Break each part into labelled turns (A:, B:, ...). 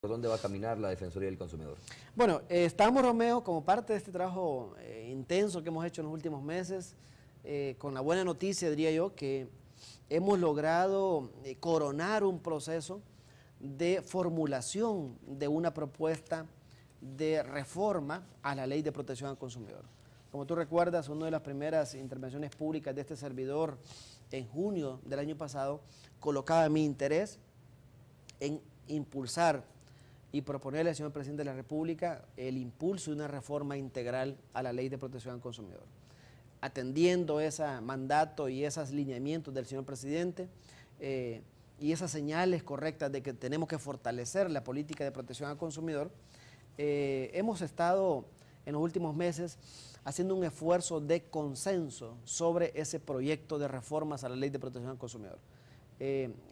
A: ¿Por dónde va a caminar la Defensoría del Consumidor?
B: Bueno, estamos, Romeo, como parte de este trabajo intenso que hemos hecho en los últimos meses, con la buena noticia, diría yo, que hemos logrado coronar un proceso de formulación de una propuesta de reforma a la Ley de Protección al Consumidor. Como tú recuerdas, una de las primeras intervenciones públicas de este servidor en junio del año pasado colocaba mi interés en impulsar y proponerle al señor presidente de la República el impulso de una reforma integral a la Ley de Protección al Consumidor. Atendiendo ese mandato y esos lineamientos del señor presidente y esas señales correctas de que tenemos que fortalecer la política de protección al consumidor, hemos estado en los últimos meses haciendo un esfuerzo de consenso sobre ese proyecto de reformas a la Ley de Protección al Consumidor.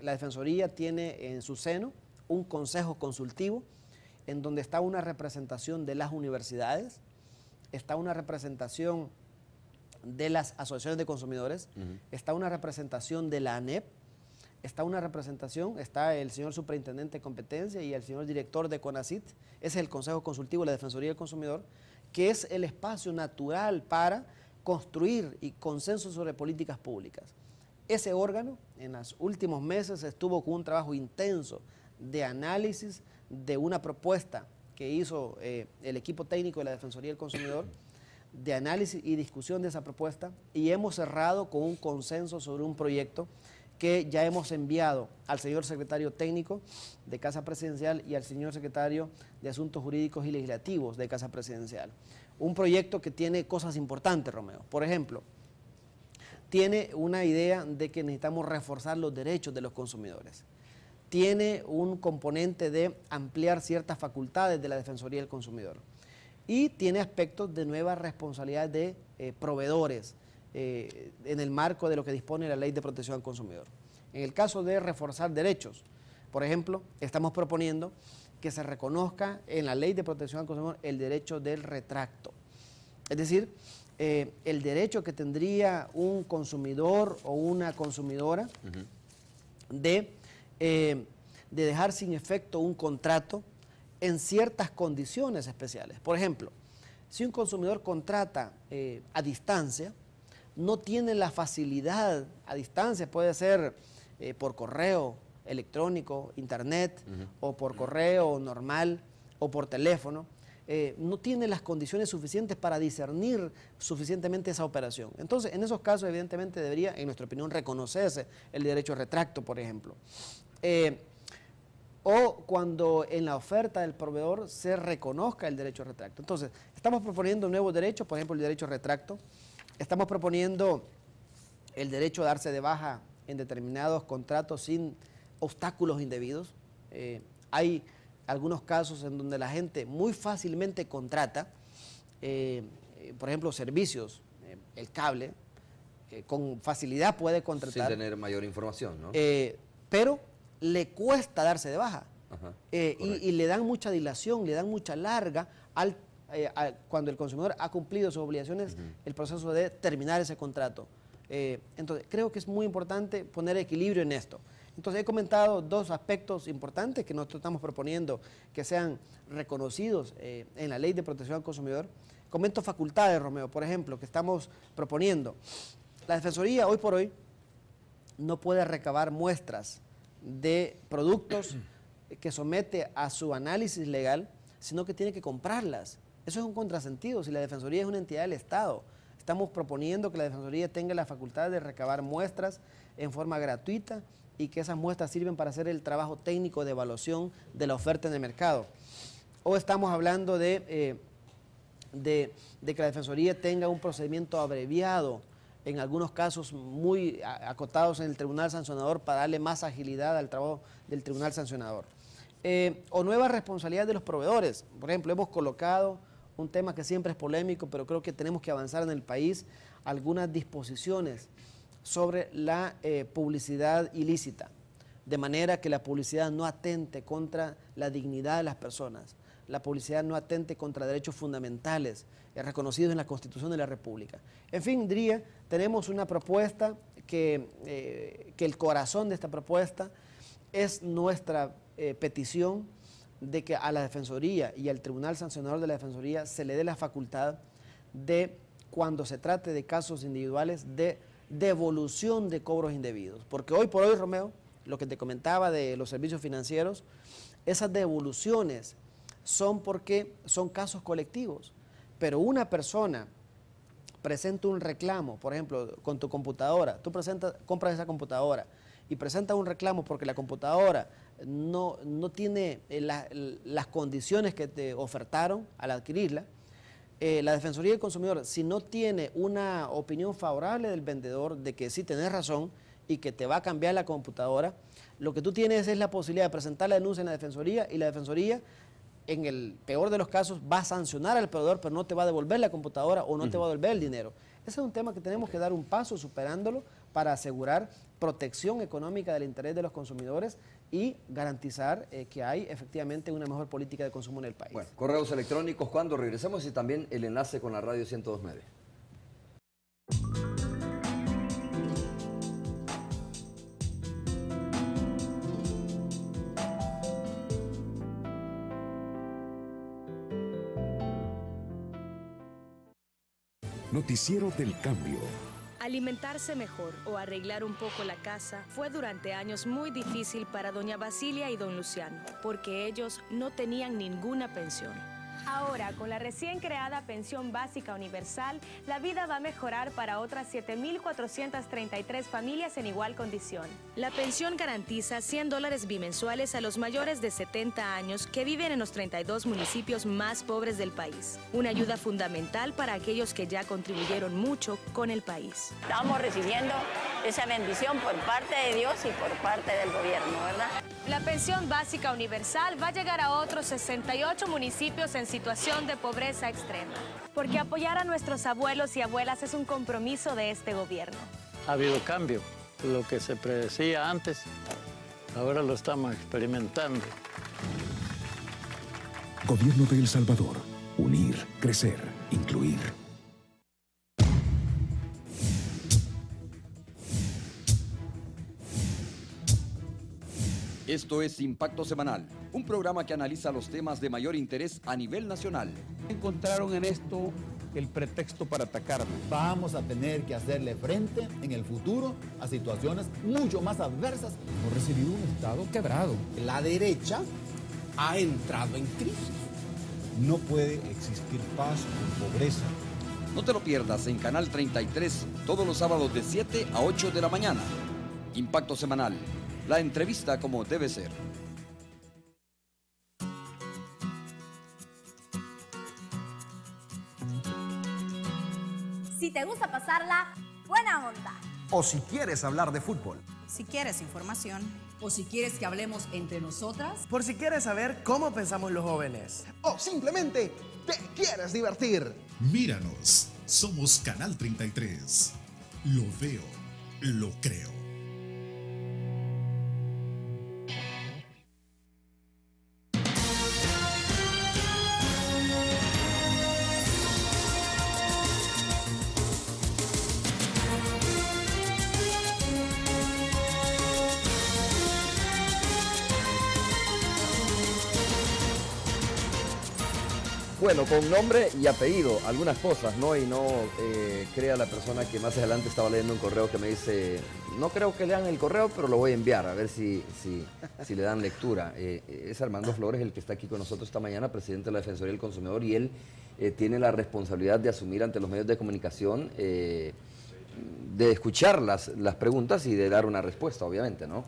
B: La Defensoría tiene en su seno un consejo consultivo en donde está una representación de las universidades, está una representación de las asociaciones de consumidores, está una representación de la ANEP, está una representación, está el señor superintendente de competencia y el señor director de CONACYT. Ese es el consejo consultivo de la Defensoría del Consumidor, que es el espacio natural para construir y consenso sobre políticas públicas. Ese órgano en los últimos meses estuvo con un trabajo intenso de análisis de una propuesta que hizo el equipo técnico de la Defensoría del Consumidor, de análisis y discusión de esa propuesta, y hemos cerrado con un consenso sobre un proyecto que ya hemos enviado al señor secretario técnico de Casa Presidencial y al señor secretario de Asuntos Jurídicos y Legislativos de Casa Presidencial. Un proyecto que tiene cosas importantes, Romeo. Por ejemplo, tiene una idea de que necesitamos reforzar los derechos de los consumidores. Tiene un componente de ampliar ciertas facultades de la Defensoría del Consumidor. Y tiene aspectos de nuevas responsabilidades de proveedores en el marco de lo que dispone la Ley de Protección al Consumidor. En el caso de reforzar derechos, por ejemplo, estamos proponiendo que se reconozca en la Ley de Protección al Consumidor el derecho del retracto. Es decir, el derecho que tendría un consumidor o una consumidora de dejar sin efecto un contrato en ciertas condiciones especiales. Por ejemplo, si un consumidor contrata a distancia, no tiene la facilidad a distancia, puede ser por correo electrónico, internet, o por correo normal, o por teléfono, no tiene las condiciones suficientes para discernir suficientemente esa operación. Entonces, en esos casos, evidentemente, debería, en nuestra opinión, reconocerse el derecho a retracto, por ejemplo. O cuando en la oferta del proveedor se reconozca el derecho a retracto. Entonces, estamos proponiendo nuevos derechos, por ejemplo, el derecho a retracto. Estamos proponiendo el derecho a darse de baja en determinados contratos sin obstáculos indebidos. Hay algunos casos en donde la gente muy fácilmente contrata, por ejemplo, servicios, el cable, con facilidad puede contratar.
A: Sin tener mayor información, ¿no?
B: Pero le cuesta darse de baja. Y le dan mucha dilación, le dan mucha larga cuando el consumidor ha cumplido sus obligaciones, el proceso de terminar ese contrato. Entonces, creo que es muy importante poner equilibrio en esto. Entonces, he comentado dos aspectos importantes que nosotros estamos proponiendo que sean reconocidos en la Ley de Protección al Consumidor. Comento facultades, Romeo, por ejemplo, que estamos proponiendo. La Defensoría, hoy por hoy, no puede recabar muestras de productos que somete a su análisis legal, sino que tiene que comprarlas. Eso es un contrasentido. Si la Defensoría es una entidad del Estado, estamos proponiendo que la Defensoría tenga la facultad de recabar muestras en forma gratuita y que esas muestras sirven para hacer el trabajo técnico de evaluación de la oferta en el mercado. O estamos hablando de que la Defensoría tenga un procedimiento abreviado, en algunos casos muy acotados en el Tribunal Sancionador, para darle más agilidad al trabajo del Tribunal Sancionador. O nuevas responsabilidades de los proveedores. Por ejemplo, hemos colocado un tema que siempre es polémico, pero creo que tenemos que avanzar en el país, algunas disposiciones sobre la publicidad ilícita, de manera que la publicidad no atente contra la dignidad de las personas, la publicidad no atente contra derechos fundamentales reconocidos en la Constitución de la República. En fin, diría, tenemos una propuesta que el corazón de esta propuesta es nuestra petición de que a la Defensoría y al Tribunal Sancionador de la Defensoría se le dé la facultad de, cuando se trate de casos individuales, de devolución de cobros indebidos. Porque hoy por hoy, Romeo, lo que te comentaba de los servicios financieros, esas devoluciones son porque son casos colectivos, pero una persona presenta un reclamo, por ejemplo, con tu computadora, tú compras esa computadora y presentas un reclamo porque la computadora no tiene las condiciones que te ofertaron al adquirirla. La Defensoría del Consumidor, si no tiene una opinión favorable del vendedor de que sí tenés razón y que te va a cambiar la computadora, lo que tú tienes es la posibilidad de presentar la denuncia en la Defensoría, y la Defensoría, en el peor de los casos, va a sancionar al proveedor, pero no te va a devolver la computadora o no te va a devolver el dinero. Ese es un tema que tenemos que dar un paso superándolo para asegurar protección económica del interés de los consumidores y garantizar que hay efectivamente una mejor política de consumo en el país.
A: Bueno, correos electrónicos cuando regresemos y también el enlace con la radio 102.9.
C: Noticiero del Cambio.
D: Alimentarse mejor o arreglar un poco la casa fue durante años muy difícil para doña Basilia y don Luciano, porque ellos no tenían ninguna pensión.
E: Ahora, con la recién creada Pensión Básica Universal, la vida va a mejorar para otras 7.433 familias en igual condición.
D: La pensión garantiza $100 bimensuales a los mayores de 70 años que viven en los 32 municipios más pobres del país. Una ayuda fundamental para aquellos que ya contribuyeron mucho con el país.
F: Estamos recibiendo esa bendición por parte de Dios y por parte del gobierno, ¿verdad?
E: La Pensión Básica Universal va a llegar a otros 68 municipios en situación de pobreza extrema, porque apoyar a nuestros abuelos y abuelas es un compromiso de este gobierno.
G: Ha habido cambio, lo que se predecía antes, ahora lo estamos experimentando.
C: Gobierno de El Salvador. Unir, crecer, incluir.
H: Esto es Impacto Semanal, un programa que analiza los temas de mayor interés a nivel nacional.
I: Encontraron en esto el pretexto para atacarnos.
J: Vamos a tener que hacerle frente en el futuro a situaciones mucho más adversas.
K: Hemos recibido un Estado quebrado.
L: La derecha ha entrado en crisis.
M: No puede existir paz con pobreza.
H: No te lo pierdas en Canal 33, todos los sábados de 7 a 8 de la mañana. Impacto Semanal. La entrevista como debe ser.
N: Si te gusta pasarla, buena onda.
O: O si quieres hablar de fútbol.
P: Si quieres información.
Q: O si quieres que hablemos entre nosotras.
R: Por si quieres saber cómo pensamos los jóvenes.
S: O simplemente te quieres divertir.
T: Míranos, somos Canal 33. Lo veo, lo creo.
A: Bueno, con nombre y apellido, algunas cosas, ¿no? Y no crea la persona que más adelante estaba leyendo un correo que me dice, no creo que lean el correo, pero lo voy a enviar, a ver si le dan lectura. Es Armando Flores el que está aquí con nosotros esta mañana, presidente de la Defensoría del Consumidor, y él tiene la responsabilidad de asumir ante los medios de comunicación, de escuchar las preguntas y de dar una respuesta, obviamente, ¿no?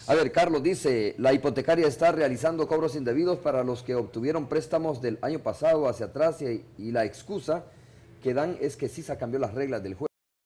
A: A ver, Carlos dice, la hipotecaria está realizando cobros indebidos para los que obtuvieron préstamos del año pasado hacia atrás y la excusa que dan es que sí se cambió las reglas del juego.